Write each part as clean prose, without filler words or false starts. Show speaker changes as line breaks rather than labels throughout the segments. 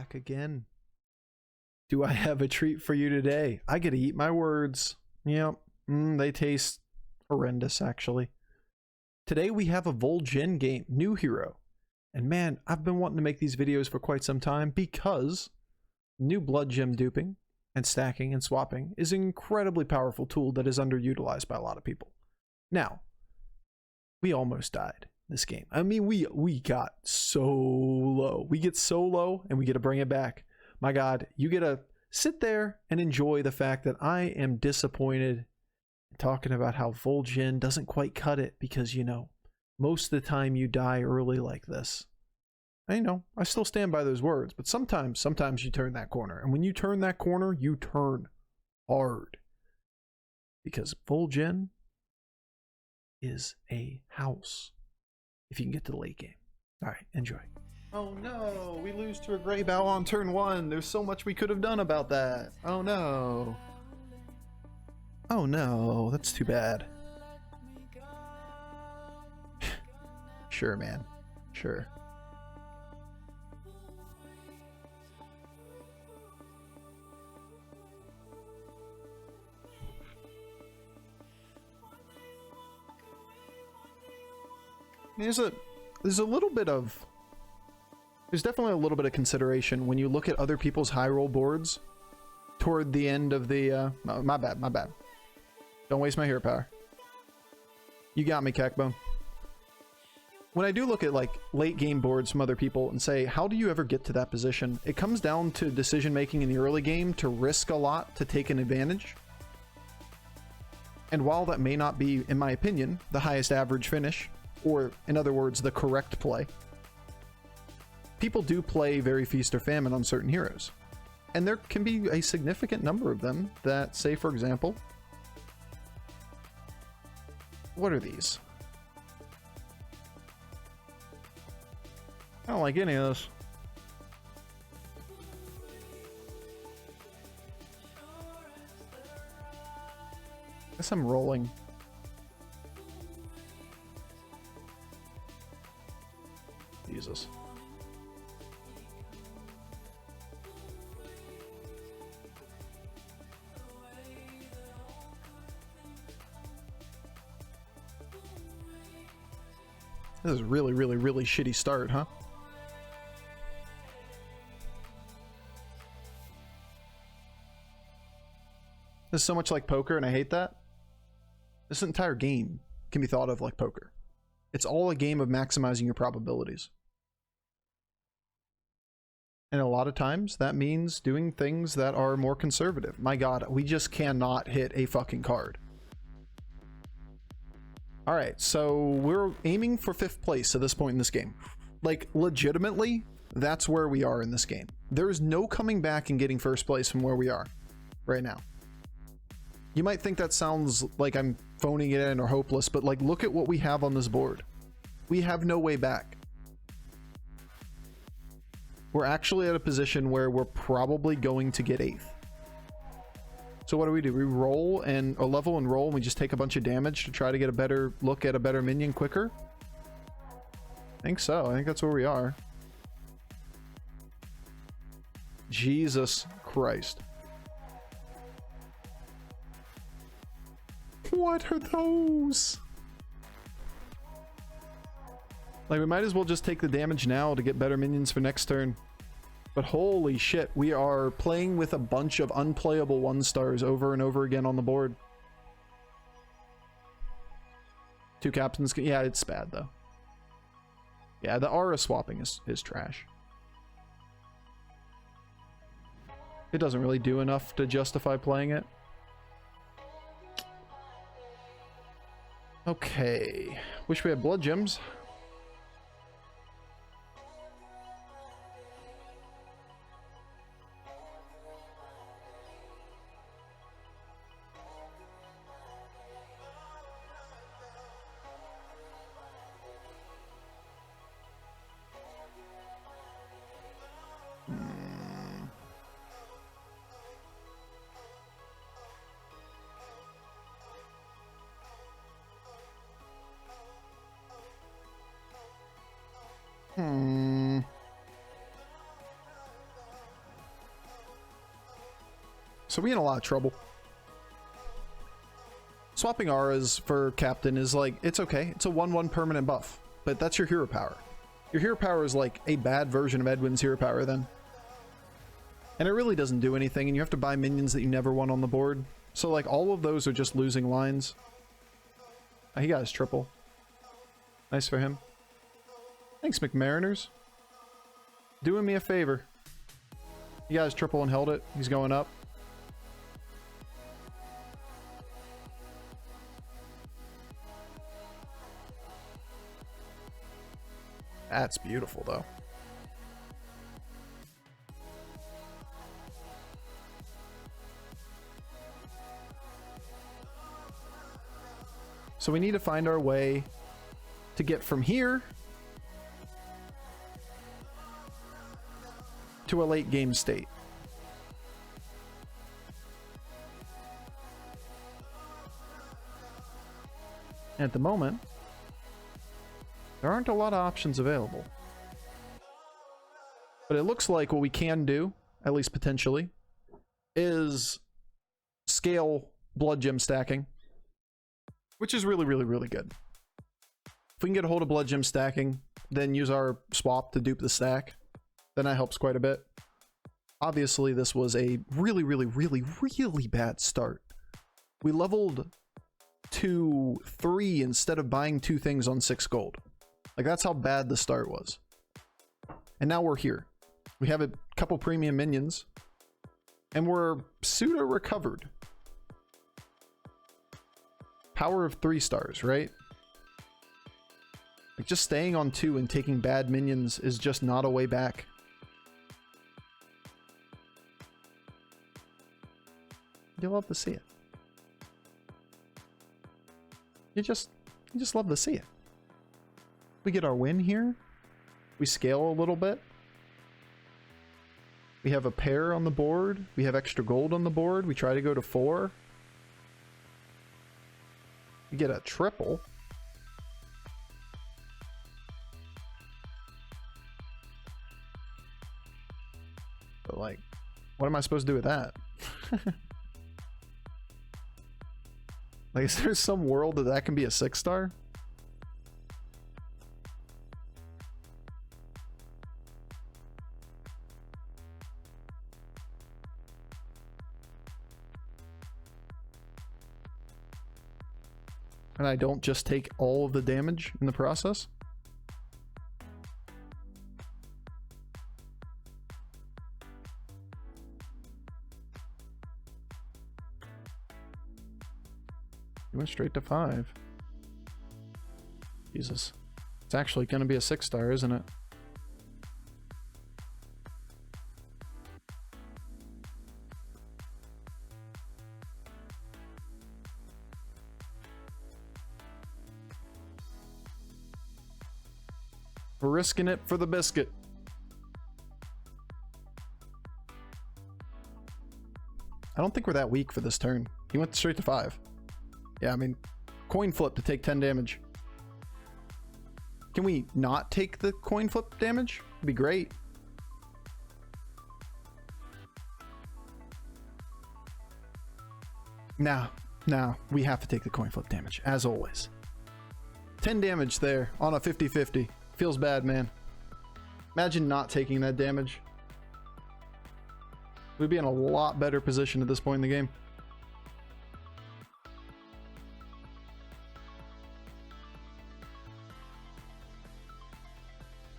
back again. Do I have a treat for you today? I get to eat my words. Yep, they taste horrendous, actually. Today we have a Vol'Jin game, new hero. And man, I've been wanting to make these videos for quite some time because new blood gem duping and stacking and swapping is an incredibly powerful tool that is underutilized by a lot of people. Now, we almost died this game. I mean, we got so low. We get so low and we get to bring it back. My God, you get to sit there and enjoy the fact that I am disappointed talking about how Vol'Jin doesn't quite cut it because, you know, most of the time you die early like this. I know, I still stand by those words, but sometimes you turn that corner. And when you turn that corner, you turn hard. Because Vol'Jin is a house if you can get to the late game. All right, enjoy. Oh no, we lose to a Grey Bow on turn 1. There's so much we could have done about that. Oh no. Oh no, that's too bad. Sure, man. Sure. There's definitely a little bit of consideration when you look at other people's high roll boards toward the end of the my bad. Don't waste my hero power. You got me, Cackbone. When I do look at like late game boards from other people and say, how do you ever get to that position? It comes down to decision making in the early game to risk a lot to take an advantage. And while that may not be, in my opinion, the highest average finish, or in other words, the correct play, people do play very feast or famine on certain heroes. And there can be a significant number of them that say, for example, what are these? I don't like any of this. Guess I'm rolling. Jesus. This is really shitty start, huh? This is so much like poker, and I hate that. This entire game can be thought of like poker. It's all a game of maximizing your probabilities. And a lot of times that means doing things that are more conservative. My God, we just cannot hit a fucking card. All right, so we're aiming for 5th place at this point in this game. Like, legitimately, that's where we are in this game. There is no coming back and getting 1st place from where we are right now. You might think that sounds like I'm phoning it in or hopeless, but like, look at what we have on this board. We have no way back. We're actually at a position where we're probably going to get 8th. So what do? We roll and or level and roll and we just take a bunch of damage to try to get a better look at a better minion quicker? I think so. I think that's where we are. Jesus Christ. What are those? Like, we might as well just take the damage now to get better minions for next turn. But holy shit, we are playing with a bunch of unplayable 1-stars over and over again on the board. 2 captains. Yeah, it's bad though. Yeah, the aura swapping is trash. It doesn't really do enough to justify playing it. Okay. Wish we had blood gems. So we in a lot of trouble. Swapping auras for captain is like, it's okay. It's a 1/1 permanent buff, but that's your hero power. Your hero power is like a bad version of Edwin's hero power then. And it really doesn't do anything, and you have to buy minions that you never want on the board. So like all of those are just losing lines. He got his triple. Nice for him. Thanks, McMariners. Doing me a favor. He got his triple and held it. He's going up. That's beautiful, though. So we need to find our way to get from here to a late game state. At the moment, there aren't a lot of options available. But it looks like what we can do, at least potentially, is scale blood gem stacking, which is really, really, really good. If we can get a hold of blood gem stacking, then use our swap to dupe the stack, then that helps quite a bit. Obviously, this was a really, really, really, really bad start. We leveled to 3 instead of buying 2 things on 6 gold. Like, that's how bad the start was. And now we're here. We have a couple premium minions, and we're pseudo recovered. Power of 3 stars, right? Like, just staying on 2 and taking bad minions is just not a way back. You love to see it. You just love to see it. We get our win here. We scale a little bit. We have a pair on the board. We have extra gold on the board. We try to go to 4. We get a triple. But like, what am I supposed to do with that? Like, is there some world that that can be a 6-star? And I don't just take all of the damage in the process? You went straight to 5. Jesus. It's actually going to be a 6-star, isn't it? We're risking it for the biscuit. I don't think we're that weak for this turn. He went straight to 5. Yeah, I mean, coin flip to take 10 damage. Can we not take the coin flip damage? It'd be great. No, we have to take the coin flip damage, as always. 10 damage there on a 50-50. Feels bad, man. Imagine not taking that damage. We'd be in a lot better position at this point in the game.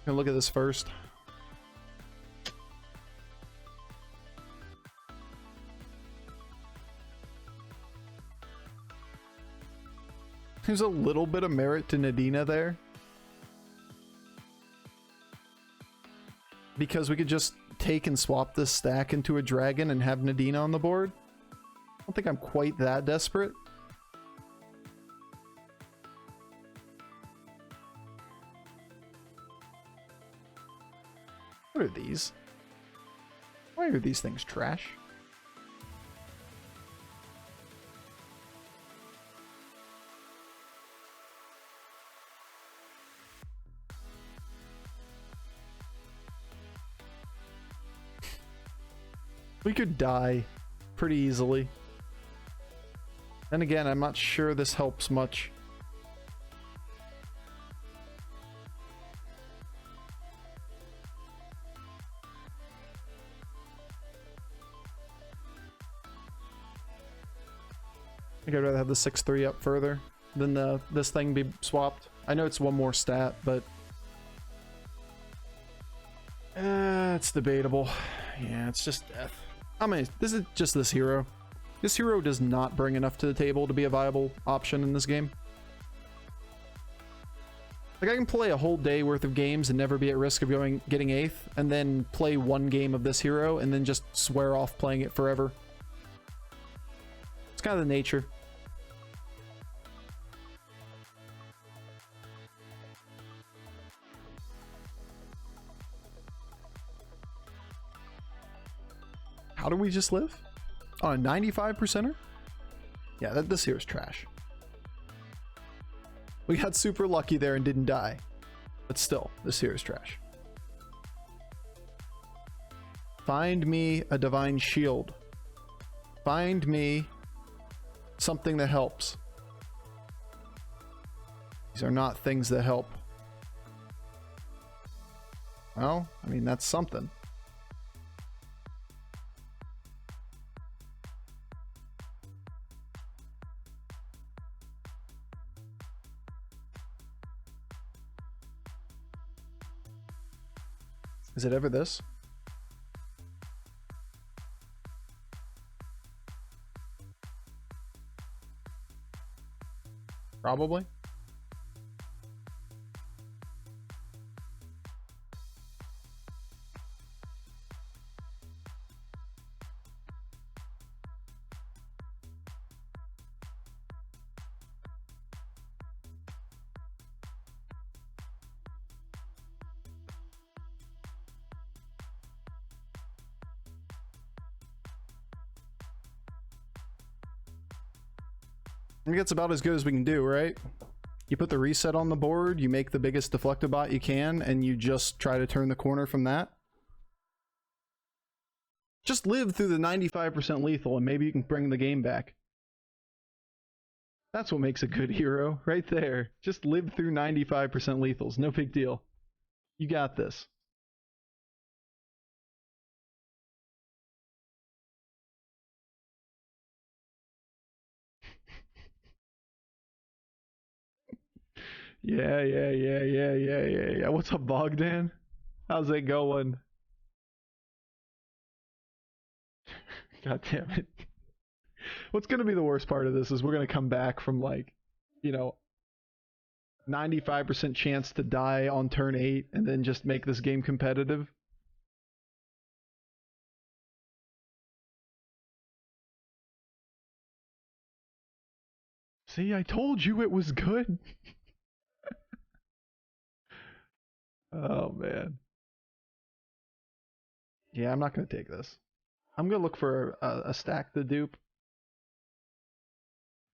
Gonna look at this first. There's a little bit of merit to Nadina there, because we could just take and swap this stack into a dragon and have Nadina on the board. I don't think I'm quite that desperate. What are these? Why are these things trash? We could die pretty easily. Then again, I'm not sure this helps much. I think I'd rather have the 6-3 up further than this thing be swapped. I know it's one more stat, but it's debatable. Yeah, it's just death. I mean, this is just this hero. This hero does not bring enough to the table to be a viable option in this game. Like, I can play a whole day worth of games and never be at risk of getting 8th, and then play one game of this hero and then just swear off playing it forever. It's kind of the nature. How do we just live? On a 95%er? Yeah, this here is trash. We got super lucky there and didn't die. But still, this here is trash. Find me a divine shield. Find me something that helps. These are not things that help. Well, I mean, that's something. Is it ever this? Probably. I think it's about as good as we can do, right? You put the reset on the board, you make the biggest Deflectobot you can, and you just try to turn the corner from that. Just live through the 95% lethal and maybe you can bring the game back. That's what makes a good hero, right there. Just live through 95% lethals, no big deal. You got this. Yeah. What's up, Bogdan? How's it going? God damn it. What's gonna be the worst part of this is we're gonna come back from, like, you know, 95% chance to die on turn 8 and then just make this game competitive. See, I told you it was good. Oh, man. Yeah, I'm not going to take this. I'm going to look for a stack to dupe.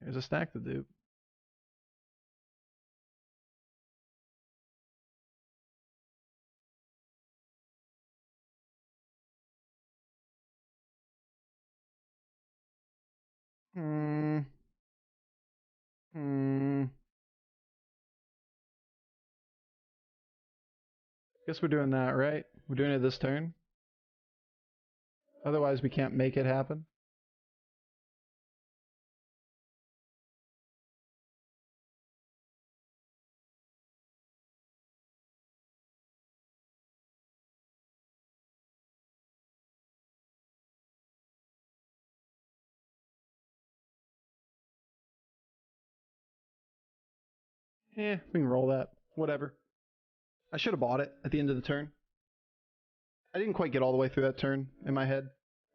There's a stack to dupe. Guess we're doing that, right? We're doing it this turn. Otherwise, we can't make it happen. We can roll that. Whatever. I should have bought it at the end of the turn. I didn't quite get all the way through that turn in my head.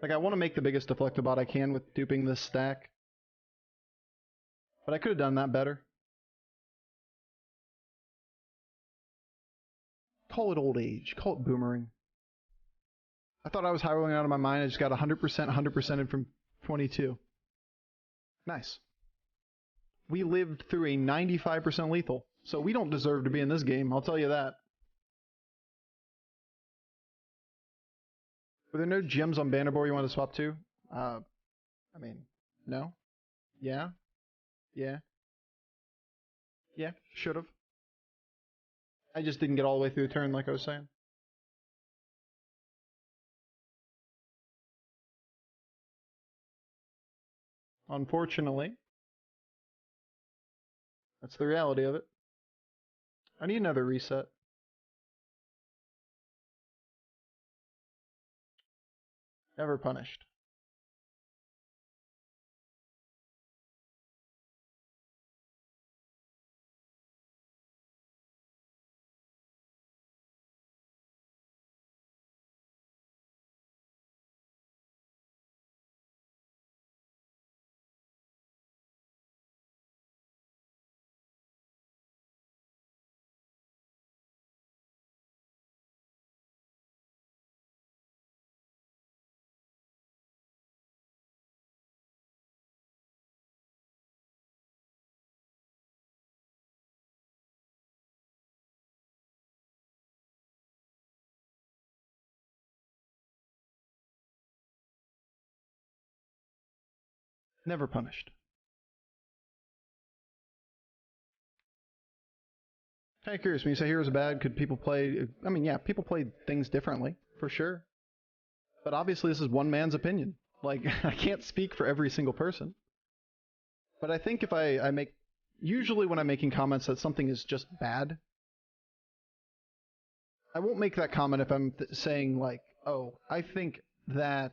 Like, I want to make the biggest Deflectobot I can with duping this stack. But I could have done that better. Call it old age. Call it boomerang. I thought I was high rolling out of my mind. I just got 100%, 100%ed from 22. Nice. We lived through a 95% lethal, so we don't deserve to be in this game, I'll tell you that. Were there no gems on Bannerboard you want to swap to? I mean, no? Yeah? Yeah? Yeah? Should've. I just didn't get all the way through the turn like I was saying. Unfortunately. That's the reality of it. I need another reset. Never punished. Never punished. Kind of curious, when you say heroes are bad, could people play... I mean, yeah, people play things differently, for sure. But obviously this is one man's opinion. Like, I can't speak for every single person. But I think if I make... Usually when I'm making comments that something is just bad, I won't make that comment if I'm saying, like, oh, I think that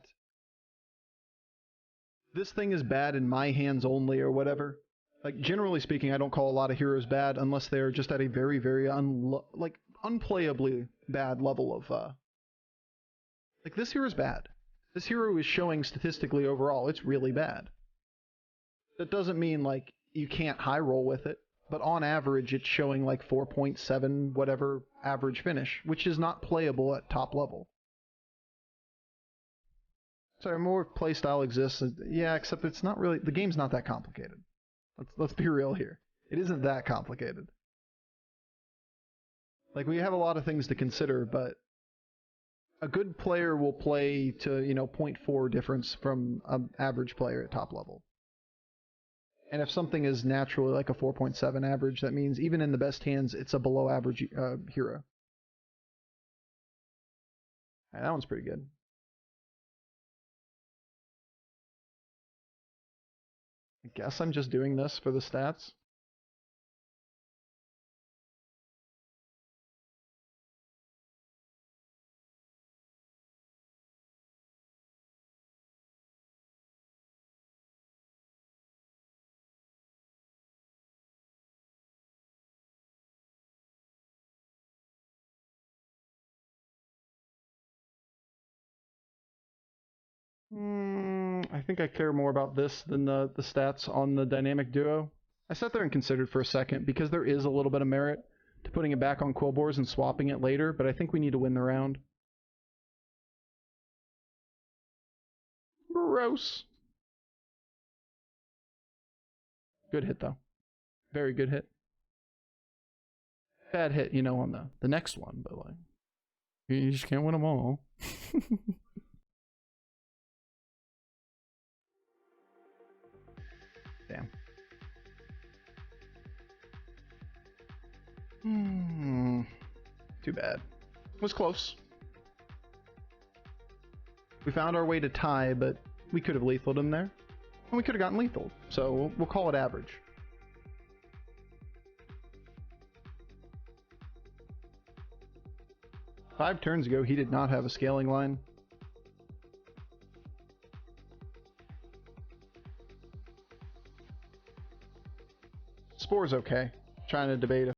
this thing is bad in my hands only or whatever. Like, generally speaking, I don't call a lot of heroes bad unless they're just at a very, very unplayably bad level of like, this hero's bad. This hero is showing statistically overall it's really bad. That doesn't mean like you can't high roll with it, but on average it's showing like 4.7 whatever average finish, which is not playable at top level. So more playstyle exists, yeah, except it's not really, the game's not that complicated. Let's be real here. It isn't that complicated. Like, we have a lot of things to consider, but a good player will play to, 0.4 difference from an average player at top level. And if something is naturally like a 4.7 average, that means even in the best hands, it's a below average hero. Right, that one's pretty good. I guess I'm just doing this for the stats. I think I care more about this than the stats on the dynamic duo. I sat there and considered for a second because there is a little bit of merit to putting it back on Quillbores and swapping it later, but I think we need to win the round. Gross. Good hit, though. Very good hit. Bad hit, on the next one, but like, you just can't win them all. Damn. Too bad. It was close. We found our way to tie, but we could have lethaled him there. And we could have gotten lethal, so we'll call it average. Five turns ago, he did not have a scaling line. Spore's okay. Trying to debate if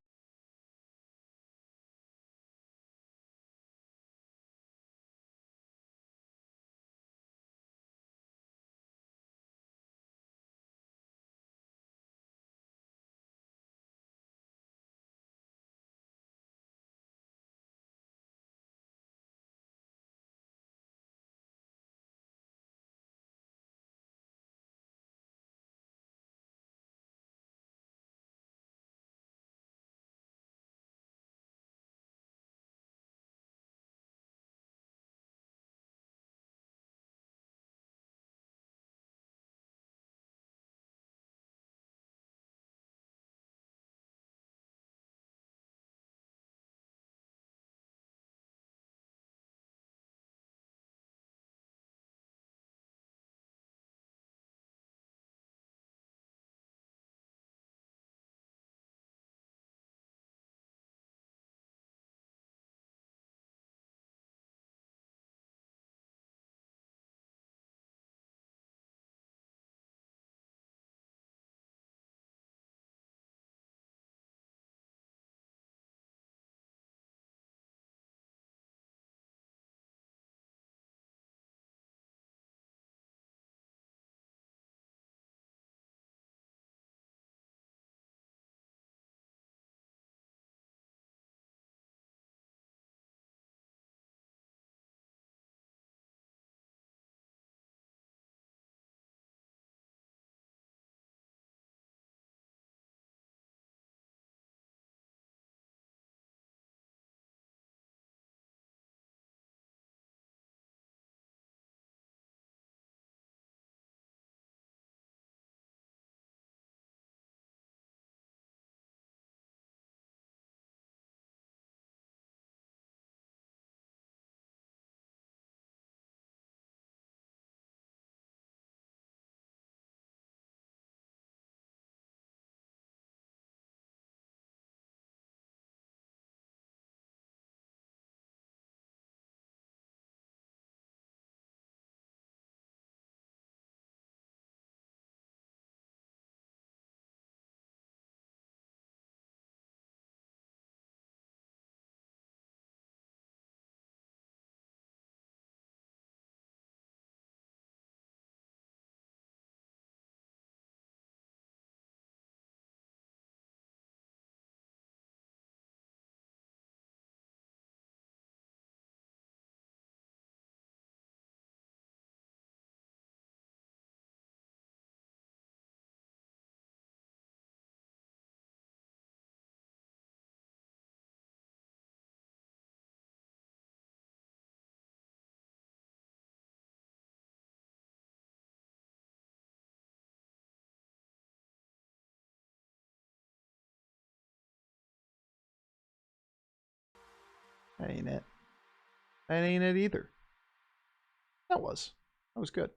That ain't it. That ain't it either. That was good.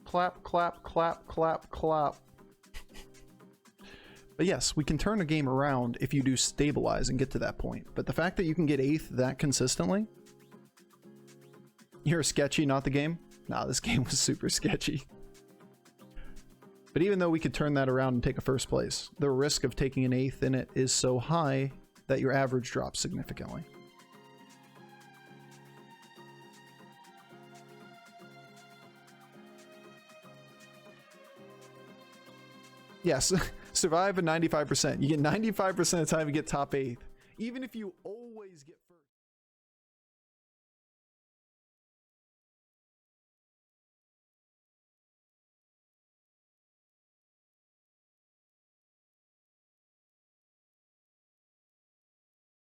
Clap, clap, clap, clap, clap. But yes, we can turn a game around if you do stabilize and get to that point. But the fact that you can get 8th that consistently... You're sketchy, not the game? Nah, this game was super sketchy. But even though we could turn that around and take a 1st place, the risk of taking an 8th in it is so high that your average drops significantly. Yes, survive at 95%. You get 95% of the time you get top 8th. Even if you always get